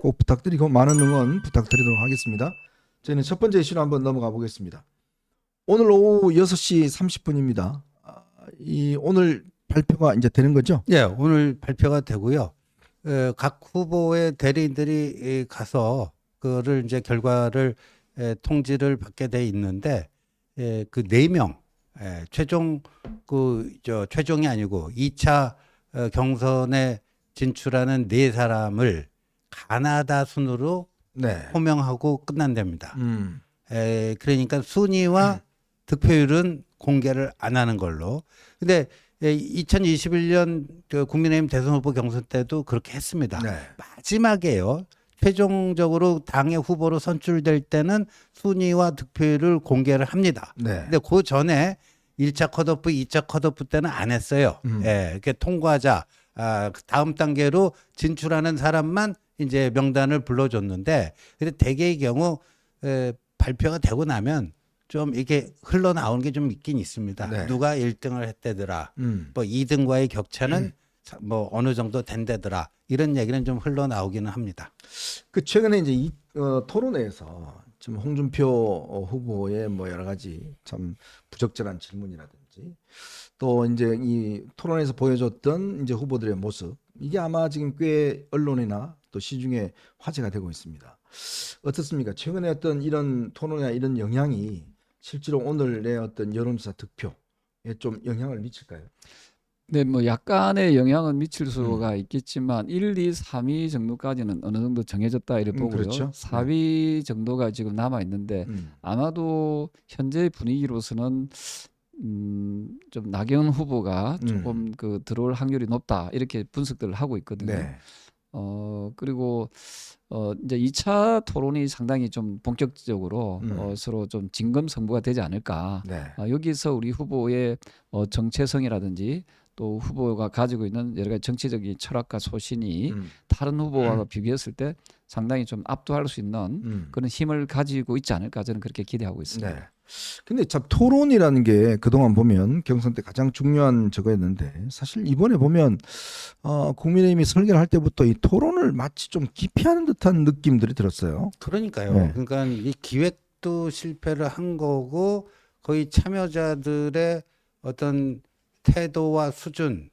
꼭 부탁드리고 많은 응원 부탁드리도록 하겠습니다. 저희는 첫 번째 이슈로 한번 넘어가 보겠습니다. 오늘 오후 6시 30분입니다. 이 오늘 발표가 이제 되는 거죠? 예, 오늘 발표가 되고요. 각 후보의 대리인들이 가서 그거를 이제 결과를 통지를 받게 돼 있는데 그 4명 최종 최종이 아니고 2차 경선에 진출하는 4사람을 가나다 순으로 네. 호명하고 끝난답니다. 그러니까 순위와 득표율은 공개를 안 하는 걸로. 근데 2021년 그 국민의힘 대선 후보 경선 때도 그렇게 했습니다. 네. 마지막에요. 최종적으로 당의 후보로 선출될 때는 순위와 득표율을 공개를 합니다. 네. 근데 그 전에 1차 컷오프, 2차 컷오프 때는 안 했어요. 예, 이렇게 통과자, 그 다음 단계로 진출하는 사람만 이제 명단을 불러줬는데, 근데 대개의 경우 발표가 되고 나면 좀 이게 흘러나오는 게 좀 있긴 있습니다. 네. 누가 1등을 했대더라. 뭐 2등과의 격차는 뭐 어느 정도 된대더라. 이런 얘기는 좀 흘러나오기는 합니다. 그 최근에 이제 이 토론회에서 지금 홍준표 후보의 뭐 여러 가지 참 부적절한 질문이라든지 또 이제 이 토론에서 보여줬던 이제 후보들의 모습 이게 아마 지금 꽤 언론이나 또 시중에 화제가 되고 있습니다. 어떻습니까? 최근에 어떤 이런 토론이나 이런 영향이 실제로 오늘의 어떤 여론조사 득표에 좀 영향을 미칠까요? 네, 뭐 약간의 영향은 미칠 수가 있겠지만 1, 2, 3위 정도까지는 어느 정도 정해졌다 이렇게 보고요. 그렇죠. 4위 정도가 지금 남아 있는데 아마도 현재 분위기로서는 좀 나경원 후보가 조금 그 들어올 확률이 높다 이렇게 분석들을 하고 있거든요. 네. 그리고 이제 2차 토론이 상당히 좀 본격적으로 서로 좀 진검승부가 되지 않을까. 네. 여기서 우리 후보의 정체성이라든지 또 후보가 가지고 있는 여러 가지 정치적인 철학과 소신이 다른 후보와 비교했을 때 상당히 좀 압도할 수 있는 그런 힘을 가지고 있지 않을까 저는 그렇게 기대하고 있습니다. 네. 근데 참 토론이라는 게 그동안 보면 경선 때 가장 중요한 저거였는데 사실 이번에 보면 국민의힘이 설계를 할 때부터 이 토론을 마치 좀 기피하는 듯한 느낌들이 들었어요. 그러니까요. 네. 그러니까 이 기획도 실패를 한 거고 거의 참여자들의 어떤 태도와 수준,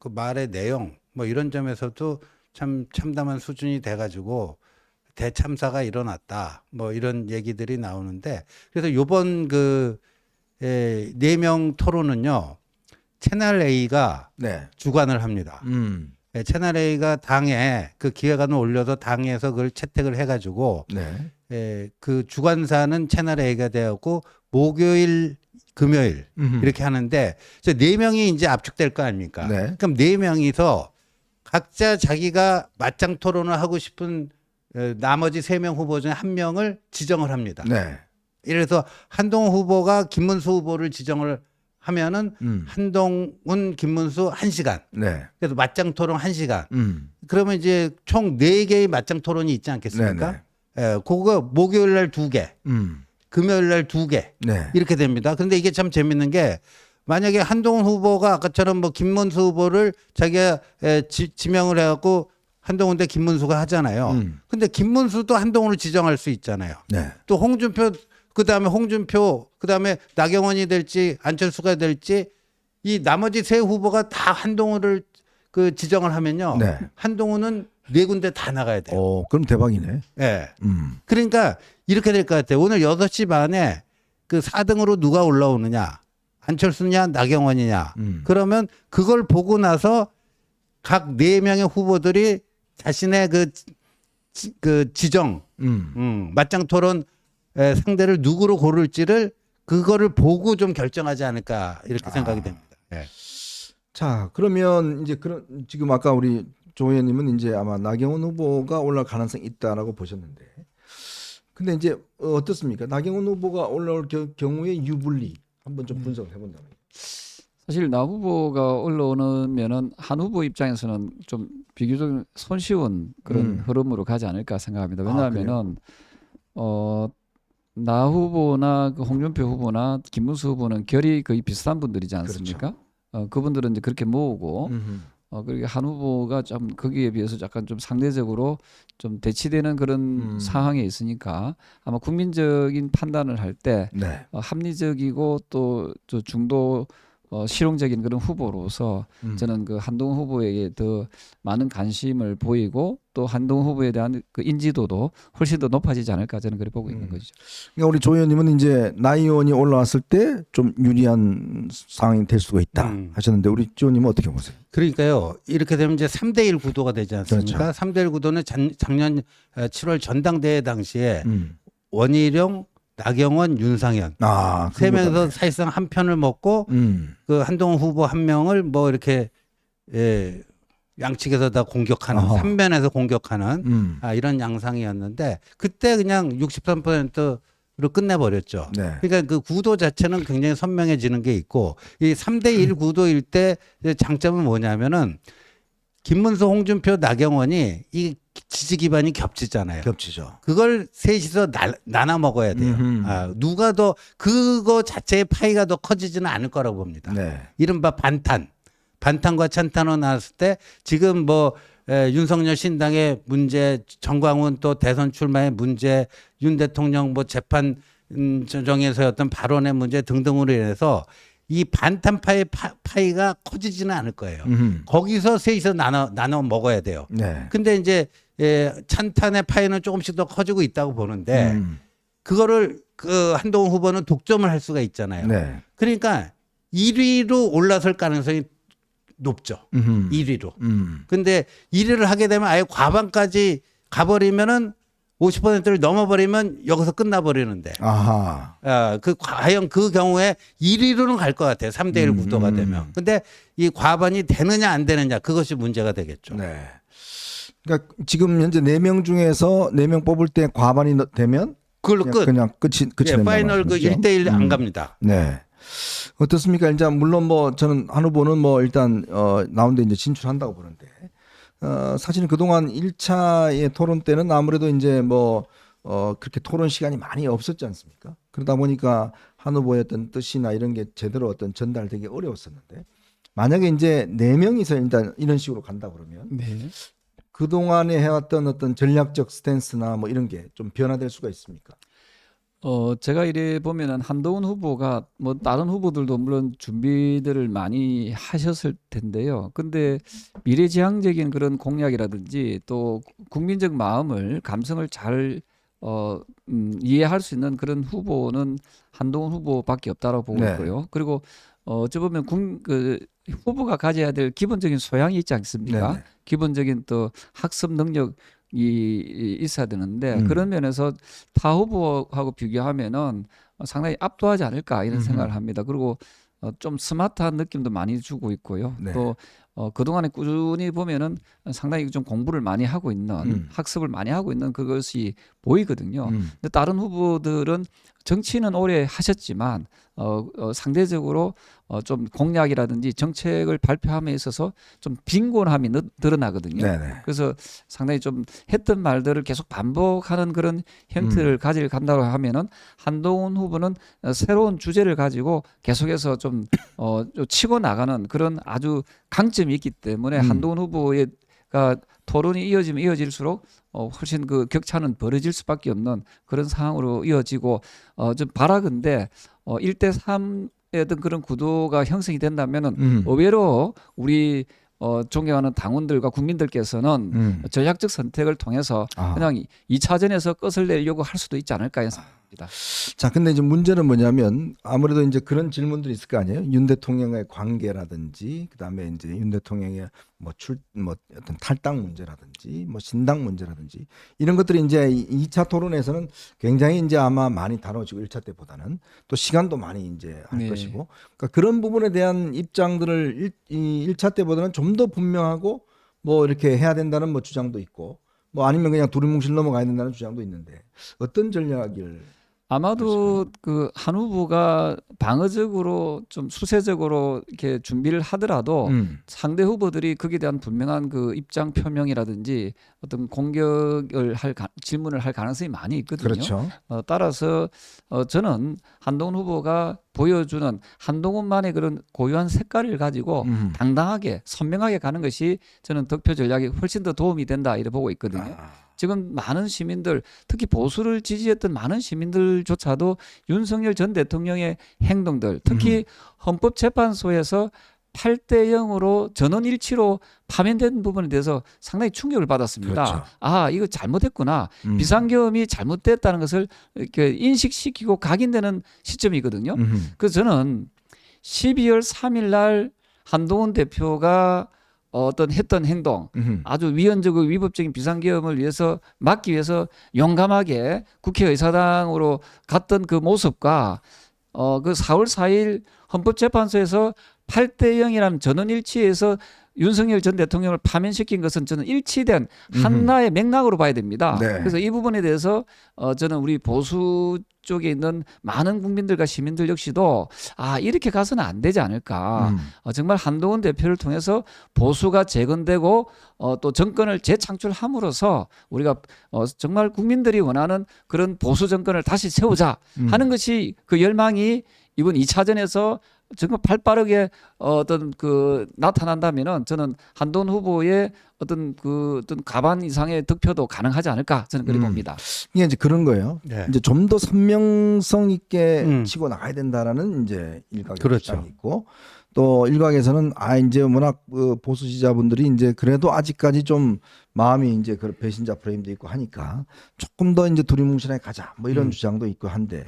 그 말의 내용 뭐 이런 점에서도 참 참담한 수준이 돼가지고 대참사가 일어났다. 뭐 이런 얘기들이 나오는데 그래서 요번 그 4명 토론은요 채널 A가 네. 주관을 합니다. 채널 A가 당에 그 기획안을 올려서 당에서 그걸 채택을 해가지고 네. 그 주관사는 채널 A가 되었고 목요일, 금요일 이렇게 하는데 저 4명이 이제 압축될 거 아닙니까? 네. 그럼 4명이서 각자 자기가 맞짱 토론을 하고 싶은 나머지 3명 후보 중에 1명을 지정을 합니다. 네. 이래서 한동훈 후보가 김문수 후보를 지정을 하면은 한동훈, 김문수 1시간. 네. 그래서 맞짱 토론 1시간. 그러면 이제 총 4개의 맞짱 토론이 있지 않겠습니까? 그거 목요일 날 2개, 금요일 날 2개. 네. 이렇게 됩니다. 근데 이게 참 재밌는 게 만약에 한동훈 후보가 아까처럼 뭐 김문수 후보를 자기가 지명을 해갖고 한동훈 대 김문수가 하잖아요. 근데 김문수도 한동훈을 지정할 수 있잖아요. 네. 또 홍준표, 그다음에 나경원이 될지 안철수가 될지 이 나머지 3 후보가 다 한동훈을 그 지정을 하면요. 네. 한동훈은 4군데 다 나가야 돼요. 그럼 대박이네. 예. 그러니까 이렇게 될 것 같아요. 오늘 6시 반에 그 4등으로 누가 올라오느냐. 안철수냐 나경원이냐. 그러면 그걸 보고 나서 각 4명의 후보들이 자신의 그 지정, 맞짱 토론 상대를 누구로 고를지를 그거를 보고 좀 결정하지 않을까 이렇게 생각이 됩니다. 네. 자, 그러면 이제 지금 아까 우리 조 의원님은 이제 아마 나경원 후보가 올라올 가능성이 있다라고 보셨는데, 근데 이제 어떻습니까? 나경원 후보가 올라올 경우에 유불리 한번 좀 분석을 해본다면. 사실 나 후보가 올라오면은 한 후보 입장에서는 좀 비교적 손쉬운 그런 흐름으로 가지 않을까 생각합니다. 왜냐하면은 나 후보나 그 홍준표 후보나 김문수 후보는 결이 거의 비슷한 분들이지 않습니까? 그분들은 이제 그렇게 모으고 그리고 한 후보가 좀 거기에 비해서 약간 좀 상대적으로 좀 대치되는 그런 상황에 있으니까 아마 국민적인 판단을 할 때 네. 합리적이고 또 중도 실용적인 그런 후보로서 저는 그 한동훈 후보에게 더 많은 관심을 보이고 또 한동훈 후보에 대한 그 인지도도 훨씬 더 높아지지 않을까 저는 그렇게 보고 있는 거죠. 그러니까 우리 조 의원님은 이제 나이 의원이 올라왔을 때 좀 유리한 상황이 될 수가 있다 하셨는데 우리 조 의원님은 어떻게 보세요? 그러니까요. 이렇게 되면 이제 3대1 구도가 되지 않습니까? 그렇죠. 3대1 구도는 작년 7월 전당대회 당시에 원희룡, 나경원, 윤상현 세 명에서 사실상 한 편을 먹고 그 한동훈 후보 한 명을 뭐 이렇게 양측에서 다 공격하는 어허. 3면에서 공격하는 이런 양상이었는데 그때 그냥 63%로 끝내버렸죠. 네. 그러니까 그 구도 자체는 굉장히 선명해지는 게 있고 이 3대1 구도일 때 장점은 뭐냐면은 김문수, 홍준표, 나경원이 이 지지 기반이 겹치잖아요. 겹치죠. 그걸 셋이서 나눠 먹어야 돼요. 누가 더 그거 자체의 파이가 더 커지지는 않을 거라고 봅니다. 네. 이른바 반탄과 찬탄으로 나왔을 때 지금 뭐 윤석열 신당의 문제, 정광훈 또 대선 출마의 문제, 윤 대통령 뭐 재판 정에서의 어떤 발언의 문제 등등으로 인해서 이 반탄파의 파이가 커지지는 않을 거예요. 거기서 셋이서 나눠 먹어야 돼요. 네. 근데 이제 찬탄의 파이는 조금씩 더 커지고 있다고 보는데 그거를 그 한동훈 후보는 독점을 할 수가 있잖아요. 네. 그러니까 1위로 올라설 가능성이 높죠. 1위로. 근데 1위를 하게 되면 아예 과반까지 가버리면은 50%를 넘어버리면 여기서 끝나버리는데. 아하. 과연 그 경우에 1위로는 갈 것 같아요. 3대1 구도가 되면. 근데 이 과반이 되느냐 안 되느냐 그것이 문제가 되겠죠. 네. 그러니까 지금 현재 4명 중에서 4명 뽑을 때 과반이 되면 그걸로 끝. 그냥 끝이 된다는 파이널 그 말씀이시죠? 1대1 안 갑니다. 네. 어떻습니까? 이제 물론 뭐 저는 한 후보는 뭐 일단 나온데 이제 진출한다고 보는데 사실은 그동안 1차의 토론 때는 아무래도 이제 뭐 그렇게 토론 시간이 많이 없었지 않습니까? 그러다 보니까 한 후보의 어떤 뜻이나 이런 게 제대로 어떤 전달되기 어려웠었는데 만약에 이제 4명이서 일단 이런 식으로 간다 그러면 네. 그동안에 해왔던 어떤 전략적 스탠스나 뭐 이런 게 좀 변화될 수가 있습니까? 제가 이래 보면은 한동훈 후보가 뭐 다른 후보들도 물론 준비들을 많이 하셨을 텐데요. 근데 미래지향적인 그런 공약이라든지 또 국민적 마음을 감성을 잘 이해할 수 있는 그런 후보는 한동훈 후보밖에 없다라고 보고 네. 있고요. 그리고 어찌 보면 그 후보가 가져야 될 기본적인 소양이 있지 않습니까? 네네. 기본적인 또 학습 능력이 있어야 되는데 그런 면에서 타 후보하고 비교하면은 상당히 압도하지 않을까 이런 생각을 합니다. 그리고 좀 스마트한 느낌도 많이 주고 있고요. 네. 또 그동안에 꾸준히 보면은 상당히 좀 공부를 많이 하고 있는 학습을 많이 하고 있는 그것이 보이거든요. 근데 다른 후보들은 정치는 오래 하셨지만 상대적으로 좀 공약이라든지 정책을 발표함에 있어서 좀 빈곤함이 드러나거든요. 네네. 그래서 상당히 좀 했던 말들을 계속 반복하는 그런 형태를 가지고 간다고 하면은 한동훈 후보는 새로운 주제를 가지고 계속해서 좀 치고 나가는 그런 아주 강점이 있기 때문에 한동훈 후보의 토론이 이어지면 이어질수록 훨씬 그 격차는 벌어질 수밖에 없는 그런 상황으로 이어지고 좀 바라건대 1대3의 어떤 그런 구도가 형성이 된다면은 의외로 우리 존경하는 당원들과 국민들께서는 전략적 선택을 통해서 그냥 2차전에서 끝을 내려고 할 수도 있지 않을까 생각합니다. 자, 근데 이제 문제는 뭐냐면 아무래도 이제 그런 질문들이 있을 거 아니에요. 윤 대통령의 관계라든지 그다음에 이제 윤 대통령의 뭐 어떤 탈당 문제라든지 뭐 신당 문제라든지 이런 것들이 이제 2차 토론에서는 굉장히 이제 아마 많이 다뤄지고 1차 때보다는 또 시간도 많이 이제 할 네. 것이고 그러니까 그런 부분에 대한 입장들을 1차 때보다는 좀 더 분명하고 뭐 이렇게 해야 된다는 뭐 주장도 있고 뭐 아니면 그냥 두루뭉실 넘어가야 된다는 주장도 있는데 어떤 전략을 아마도 그 한 후보가 방어적으로 좀 수세적으로 이렇게 준비를 하더라도 상대 후보들이 거기에 대한 분명한 그 입장 표명이라든지 어떤 공격을 질문을 할 가능성이 많이 있거든요. 그렇죠. 따라서 저는 한동훈 후보가 보여주는 한동훈만의 그런 고유한 색깔을 가지고 당당하게 선명하게 가는 것이 저는 득표 전략에 훨씬 더 도움이 된다 이렇게 보고 있거든요. 지금 많은 시민들, 특히 보수를 지지했던 많은 시민들조차도 윤석열 전 대통령의 행동들, 특히 헌법재판소에서 8대 0으로 전원 일치로 파면된 부분에 대해서 상당히 충격을 받았습니다. 그렇죠. 아, 이거 잘못했구나. 비상계엄이 잘못됐다는 것을 이렇게 인식시키고 각인되는 시점이거든요. 그래서 저는 12월 3일 날 한동훈 대표가 어떤 했던 행동, 아주 위헌적이고 위법적인 비상계엄을 위해서 막기 위해서 용감하게 국회의사당으로 갔던 그 모습과 그 4월 4일 헌법재판소에서 8대 0이라는 전원일치에서 윤석열 전 대통령을 파면시킨 것은 저는 일치된 하나의 맥락으로 봐야 됩니다. 네. 그래서 이 부분에 대해서 저는 우리 보수 쪽에 있는 많은 국민들과 시민들 역시도 이렇게 가서는 안 되지 않을까. 정말 한동훈 대표를 통해서 보수가 재건되고 또 정권을 재창출함으로써 우리가 정말 국민들이 원하는 그런 보수 정권을 다시 세우자 하는 것이 그 열망이 이번 2차전에서 정말 발빠르게 어떤 그 나타난다면은 저는 한동훈 후보의 어떤 가반 이상의 득표도 가능하지 않을까 저는 그렇게 봅니다. 이게 이제 그런 거예요. 네. 이제 좀 더 선명성 있게 치고 나가야 된다라는 이제 일각의 그렇죠. 주장이 있고 또 일각에서는 이제 워낙 보수 지지자분들이 이제 그래도 아직까지 좀 마음이 이제 그 배신자 프레임도 있고 하니까 조금 더 이제 두리뭉실하게 가자 뭐 이런 주장도 있고 한데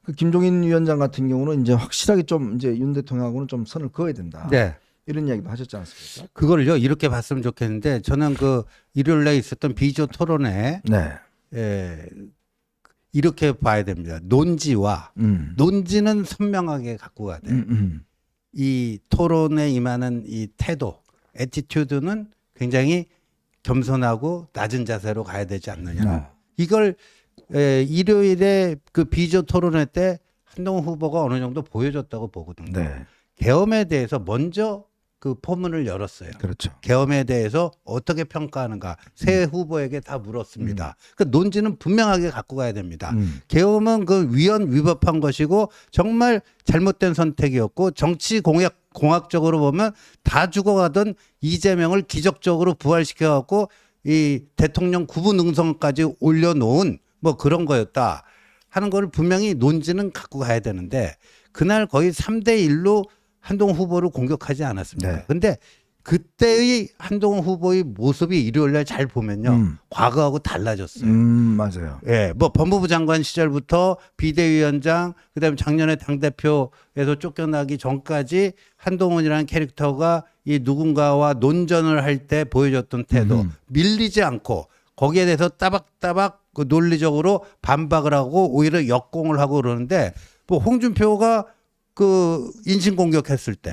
그 김종인 위원장 같은 경우는 이제 확실하게 좀 이제 윤 대통령하고는 좀 선을 그어야 된다. 네. 이런 이야기도 하셨지 않습니까? 그걸요 이렇게 봤으면 좋겠는데 저는 그 일요일에 있었던 비조 토론회 네. 이렇게 봐야 됩니다. 논지와 논지는 선명하게 갖고 가야 돼요. 이 토론에 임하는 이 태도, 애티튜드는 굉장히 겸손하고 낮은 자세로 가야 되지 않느냐. 이걸 일요일에 그 비조 토론회 때 한동훈 후보가 어느 정도 보여줬다고 보거든요. 네. 계엄에 대해서 먼저 그 포문을 열었어요. 그렇죠. 계엄에 대해서 어떻게 평가하는가 새 후보에게 다 물었습니다. 그 논지는 분명하게 갖고 가야 됩니다. 계엄은 그 위헌 위법한 것이고 정말 잘못된 선택이었고 정치 공학적으로 보면 다 죽어가던 이재명을 기적적으로 부활시켜 갖고 이 대통령 구분 능선까지 올려놓은 뭐 그런 거였다 하는 걸 분명히 논지는 갖고 가야 되는데 그날 거의 3대 1로 한동훈 후보를 공격하지 않았습니다. 네. 그런데 그때의 한동훈 후보의 모습이 일요일 날 잘 보면요. 과거하고 달라졌어요. 맞아요. 예, 뭐 법무부 장관 시절부터 비대위원장, 그다음에 작년에 당대표에서 쫓겨나기 전까지 한동훈이라는 캐릭터가 이 누군가와 논전을 할 때 보여줬던 태도, 밀리지 않고 거기에 대해서 따박따박 그 논리적으로 반박을 하고 오히려 역공을 하고 그러는데 뭐 홍준표가 그 인신공격했을 때,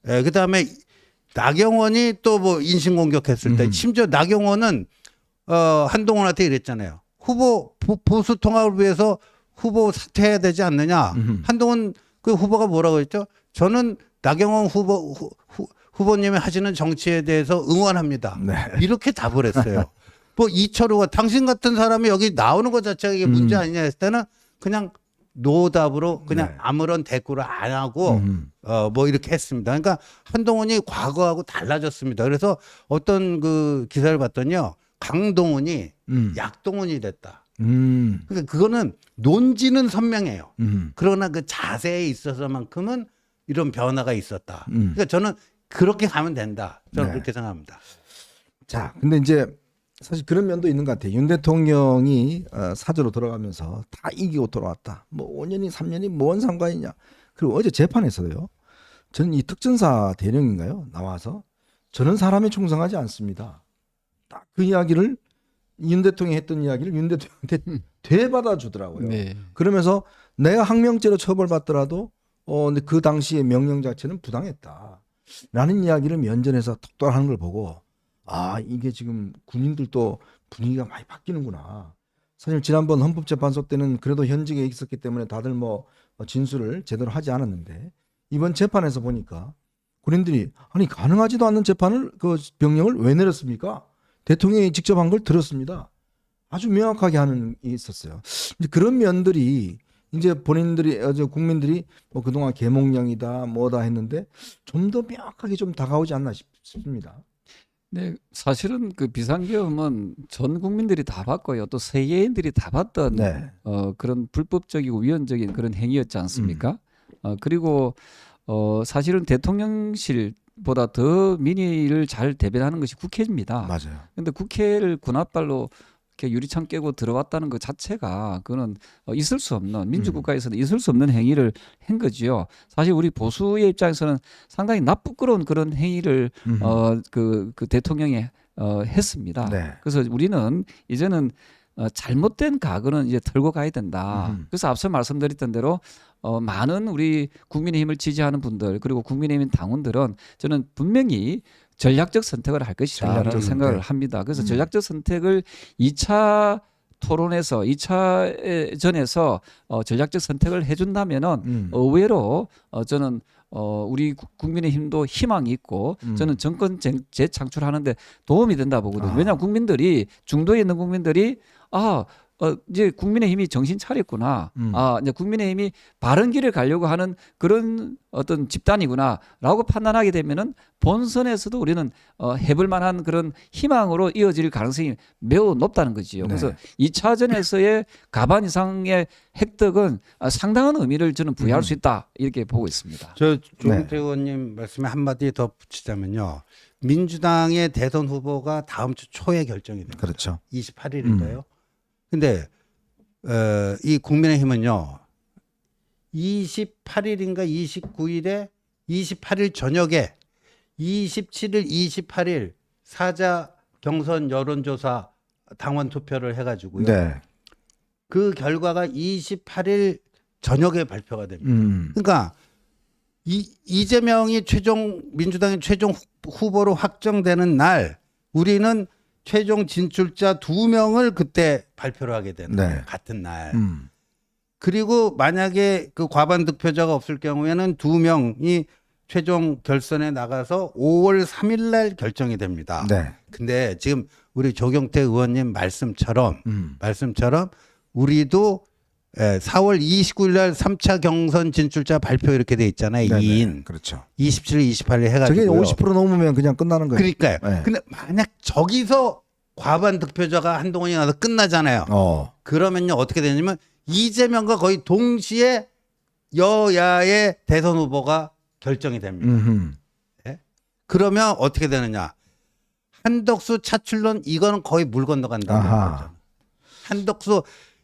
예, 그다음에 나경원이 또 뭐 인신공격했을 때, 심지어 나경원은 한동훈한테 이랬잖아요. 후보 보수 통합을 위해서 후보 사퇴해야 되지 않느냐. 한동훈 그 후보가 뭐라고 했죠? 저는 나경원 후보님이 하시는 정치에 대해서 응원합니다. 네. 이렇게 답을 했어요. 뭐 이철우가 당신 같은 사람이 여기 나오는 것 자체가 이게 문제 아니냐 했을 때는 그냥 노답으로 그냥 네. 아무런 대꾸를 안 하고 뭐 이렇게 했습니다. 그러니까 한동훈이 과거하고 달라졌습니다. 그래서 어떤 그 기사를 봤더니요. 강동훈이 약동훈이 됐다. 그러니까 그거는 논지는 선명해요. 그러나 그 자세에 있어서만큼은 이런 변화가 있었다. 그러니까 저는 그렇게 가면 된다. 저는 네. 그렇게 생각합니다. 자, 근데 이제 사실 그런 면도 있는 것 같아요. 윤 대통령이 사저로 들어가면서 다 이기고 돌아왔다. 뭐 5년이 3년이 뭔 상관이냐. 그리고 어제 재판에서요. 저는 이 특전사 대령인가요? 나와서 저는 사람에 충성하지 않습니다. 딱 그 이야기를 윤 대통령이 했던 이야기를 윤 대통령한테 되받아 주더라고요. 네. 그러면서 내가 항명죄로 처벌받더라도 근데 그 당시의 명령 자체는 부당했다. 라는 이야기를 면전에서 톡톡 하는 걸 보고 이게 지금 군인들도 분위기가 많이 바뀌는구나. 사실 지난번 헌법재판소 때는 그래도 현직에 있었기 때문에 다들 뭐 진술을 제대로 하지 않았는데 이번 재판에서 보니까 군인들이 아니 가능하지도 않는 재판을 그 명령을 왜 내렸습니까? 대통령이 직접 한 걸 들었습니다. 아주 명확하게 하는 게 있었어요. 이제 그런 면들이 이제 본인들이 국민들이 뭐 그동안 계몽령이다 뭐다 했는데 좀 더 명확하게 좀 다가오지 않나 싶습니다. 네, 사실은 그 비상계엄은 전 국민들이 다 봤고요. 또 세계인들이 다 봤던 네. 그런 불법적이고 위헌적인 그런 행위였지 않습니까? 그리고 사실은 대통령실보다 더 민의를 잘 대변하는 것이 국회입니다. 맞아요. 근데 국회를 군홧발로 이렇게 유리창 깨고 들어왔다는 것 자체가 그거는 있을 수 없는 민주국가에서는 있을 수 없는 행위를 한 거지요. 사실 우리 보수의 입장에서는 상당히 나쁘끄러운 그런 행위를 그 대통령이 했습니다. 네. 그래서 우리는 이제는 잘못된 과거는 이제 털고 가야 된다. 그래서 앞서 말씀드렸던 대로 많은 우리 국민의힘을 지지하는 분들 그리고 국민의힘 당원들은 저는 분명히 전략적 선택을 할 것이다라는 전략적 생각을 선택. 합니다. 그래서 전략적 선택을 2차 토론에서 2차 전에서 전략적 선택을 해준다면은 의외로 저는 우리 국민의힘도 희망이 있고 저는 정권 재창출하는데 도움이 된다 보거든요. 왜냐하면 국민들이 중도에 있는 국민들이 이제 국민의힘이 정신 차렸구나. 이제 국민의힘이 바른 길을 가려고 하는 그런 어떤 집단이구나라고 판단하게 되면은 본선에서도 우리는 해볼 만한 그런 희망으로 이어질 가능성이 매우 높다는 거지요. 네. 그래서 2차전에서의 가반 이상의 획득은 상당한 의미를 저는 부여할 수 있다 이렇게 보고 있습니다. 저 조경태 의원님 말씀에 한마디 더 붙이자면요. 민주당의 대선 후보가 다음 주 초에 결정이 됩니다. 그렇죠. 28일인가요? 근데 이 국민의힘은요. 28일인가 29일에 28일 저녁에 27일, 28일 사자 경선 여론조사 당원 투표를 해가지고요. 네. 그 결과가 28일 저녁에 발표가 됩니다. 그러니까 이재명이 민주당의 최종 후보로 확정되는 날 우리는 최종 진출자 2명을 그때 발표를 하게 되는 거예요. 네. 같은 날. 그리고 만약에 그 과반 득표자가 없을 경우에는 2명이 최종 결선에 나가서 5월 3일 날 결정이 됩니다. 네. 근데 지금 우리 조경태 의원님 말씀처럼 우리도 4월 29일 날 3차 경선 진출자 발표 이렇게 돼 있잖아요. 네네. 2인. 그렇죠. 27일, 28일 해가지고. 저게 50% 넘으면 그냥 끝나는 거예요. 그러니까요. 네. 근데 만약 저기서 과반 득표자가 한동훈이 나서 끝나잖아요. 그러면요 어떻게 되냐면 이재명과 거의 동시에 여야의 대선 후보가 결정이 됩니다. 네? 그러면 어떻게 되느냐? 한덕수 차출론 이거는 거의 물 건너간다는 거죠.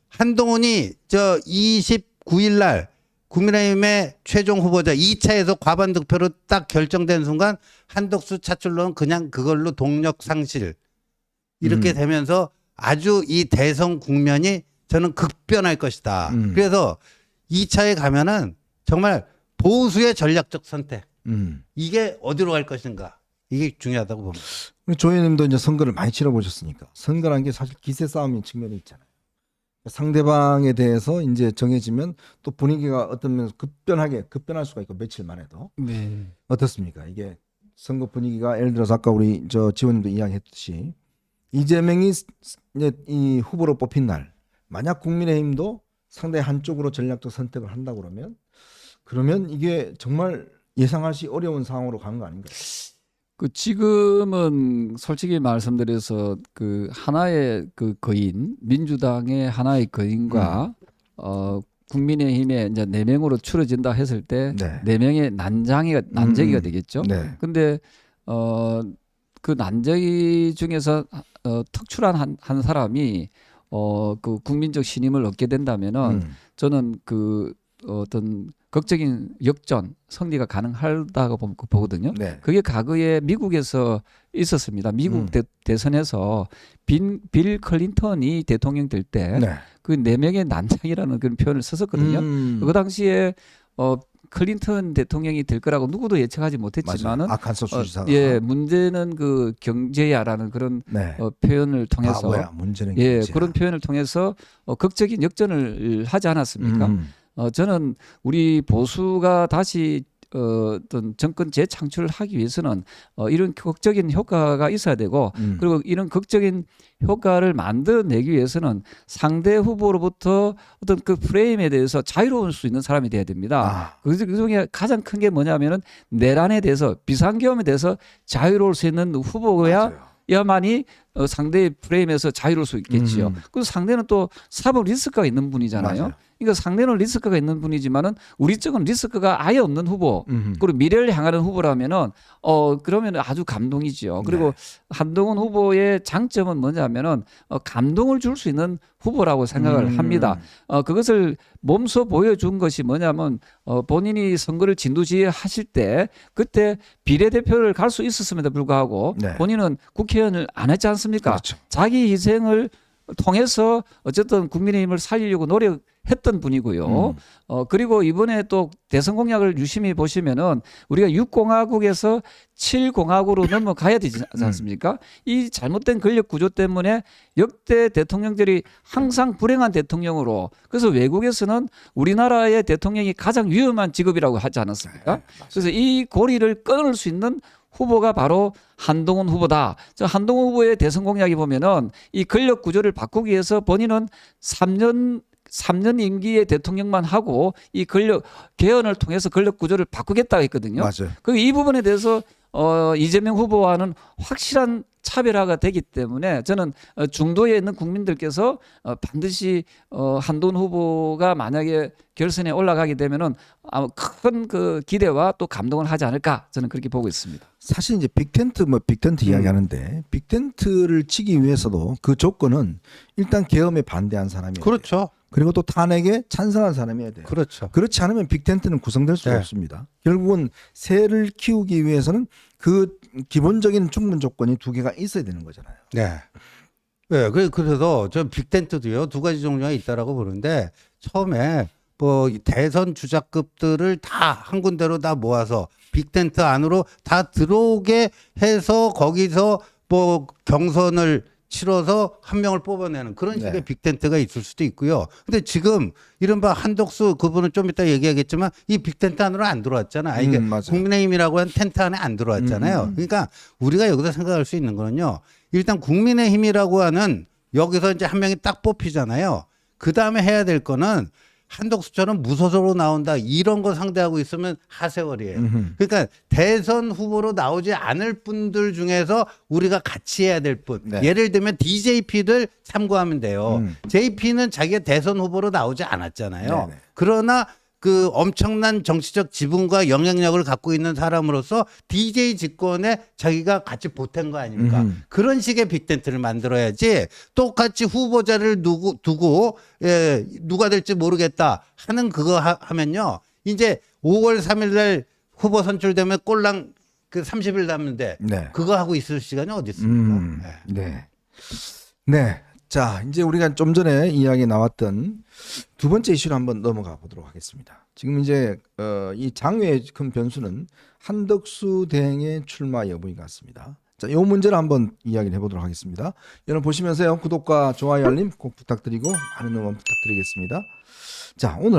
한동훈이 저 29일 날 국민의힘의 최종 후보자 2차에서 과반 득표로 딱 결정된 순간 한덕수 차출론은 그냥 그걸로 동력 상실 이렇게 되면서 아주 이 대선 국면이 저는 급변할 것이다. 그래서 2차에 가면은 정말 보수의 전략적 선택 이게 어디로 갈 것인가 이게 중요하다고 봅니다. 우리 조 의원님도 이제 선거를 많이 치러보셨으니까 선거라는 게 사실 기세 싸움인 측면이 있잖아요. 상대방에 대해서 이제 정해지면 또 분위기가 어떤 면에서 급변할 수가 있고 며칠 만에도 네. 어떻습니까? 이게 선거 분위기가 예를 들어서 아까 우리 저 지원님도 이야기했듯이 이재명이 이제 이 후보로 뽑힌 날 만약 국민의힘도 상당히 한쪽으로 전략적 선택을 한다고 그러면 이게 정말 예상하기 어려운 상황으로 가는 거 아닌가요? 그 지금은 솔직히 말씀드려서 그 하나의 그 거인 민주당의 하나의 거인과 국민의힘의 이제 4명으로 추려진다 했을 때 네. 4명의 난쟁이가 되겠죠. 네. 근데 그 난쟁이 중에서 특출한 한 사람이 그 국민적 신임을 얻게 된다면은 저는 그 어떤 극적인 역전 승리가 가능하다고 보거든요. 네. 그게 과거에 미국에서 있었습니다. 미국 대선에서 빌 클린턴이 대통령 될 때 그 네. 4명의 난장이라는 그런 표현을 썼었거든요. 그 당시에 클린턴 대통령이 될 거라고 누구도 예측하지 못했지만은 아칸소스 주지사가 예, 문제는 그 경제야라는 그런 네. 표현을 통해서 바보야. 문제는 예, 경제야. 그런 표현을 통해서 극적인 역전을 하지 않았습니까? 저는 우리 보수가 다시 어떤 정권 재창출을 하기 위해서는 이런 극적인 효과가 있어야 되고 그리고 이런 극적인 효과를 만들어내기 위해서는 상대 후보로부터 어떤 그 프레임에 대해서 자유로울 수 있는 사람이 돼야 됩니다. 그 중에 가장 큰 게 뭐냐면은 내란에 대해서 비상계엄에 대해서 자유로울 수 있는 후보야만이 상대의 프레임에서 자유로울 수 있겠지요. 그리고 상대는 또 사법 리스크가 있는 분이잖아요. 맞아요. 그러니까 상대는 리스크가 있는 분이지만은 우리 쪽은 리스크가 아예 없는 후보 그리고 미래를 향하는 후보라면은 그러면 아주 감동이지요. 그리고 한동훈 후보의 장점은 뭐냐면은 감동을 줄 수 있는 후보라고 생각을 합니다. 그것을 몸소 보여준 것이 뭐냐면 본인이 선거를 진두지휘하실 때 그때 비례대표를 갈 수 있었음에도 불구하고 본인은 국회의원을 안 했지 않습니까? 그렇죠. 자기 희생을 통해서 어쨌든 국민의힘을 살리려고 노력했던 분이고요. 그리고 이번에 또 대선 공약을 유심히 보시면은 우리가 6공화국에서 7공화국으로 넘어가야 되지 않습니까? 이 잘못된 권력 구조 때문에 역대 대통령들이 항상 불행한 대통령으로 그래서 외국에서는 우리나라의 대통령이 가장 위험한 직업이라고 하지 않았습니까? 그래서 이 고리를 끊을 수 있는 후보가 바로 한동훈 후보다. 저 한동훈 후보의 대선 공약이 보면은 이 권력 구조를 바꾸기 위해서 본인은 3년 임기의 대통령만 하고 이 권력 개헌을 통해서 권력 구조를 바꾸겠다고 했거든요. 맞아요. 이 부분에 대해서 이재명 후보와는 확실한 차별화가 되기 때문에 저는 중도에 있는 국민들께서 반드시 한동훈 후보가 만약에 결선에 올라가게 되면은 큰 그 기대와 또 감동을 하지 않을까 저는 그렇게 보고 있습니다. 사실 이제 빅텐트 이야기하는데 빅텐트를 치기 위해서도 그 조건은 일단 계엄에 반대한 사람이에요. 그렇죠. 그리고 또 탄핵에 찬성한 사람이어야 돼요. 그렇죠. 그렇지 않으면 빅텐트는 구성될 수가 없습니다. 결국은 새를 키우기 위해서는 그 기본적인 충분 조건이 두 개가 있어야 되는 거잖아요. 네. 네, 그래서 저 빅텐트도요 2가지 종류가 있다라고 보는데 처음에 뭐 대선 주자급들을 다 한 군데로 다 모아서 빅텐트 안으로 다 들어오게 해서 거기서 뭐 경선을 치러서 한 명을 뽑아내는 그런 식의 빅텐트가 있을 수도 있고요. 근데 지금 이른바 한덕수 그분은 좀 이따 얘기하겠지만 이 빅텐트 안으로 안 들어왔잖아. 이게 국민의힘이라고 한 텐트 안에 안 들어왔잖아요. 그러니까 우리가 여기서 생각할 수 있는 거는요. 일단 국민의힘이라고 하는 여기서 이제 한 명이 딱 뽑히잖아요. 그 다음에 해야 될 거는 한덕수처럼 무소속으로 나온다 이런 거 상대하고 있으면 하세월이에요. 그러니까 대선 후보로 나오지 않을 분들 중에서 우리가 같이 해야 될 분. 예를 들면 DJP를 참고하면 돼요. JP는 자기가 대선 후보로 나오지 않았잖아요. 그러나 그 엄청난 정치적 지분과 영향력을 갖고 있는 사람으로서 DJ 집권에 자기가 같이 보탠 거 아닙니까? 그런 식의 빅텐트를 만들어야지 똑같이 후보자를 두고 누가 될지 모르겠다 하는 그거 하면요. 이제 5월 3일 날 후보 선출되면 꼴랑 그 30일 남는데 그거 하고 있을 시간이 어디 있습니까? 네. 자, 이제 우리가 좀 전에 이야기 나왔던 두 번째 이슈로 한번 넘어가 보도록 하겠습니다. 지금 이제 이 장외의 큰 변수는 한덕수 대행의 출마 여부인 것 같습니다. 자, 이 문제를 한번 이야기를 해보도록 하겠습니다. 여러분 보시면서요, 구독과 좋아요, 알림 꼭 부탁드리고 많은 응원 부탁드리겠습니다. 자, 오늘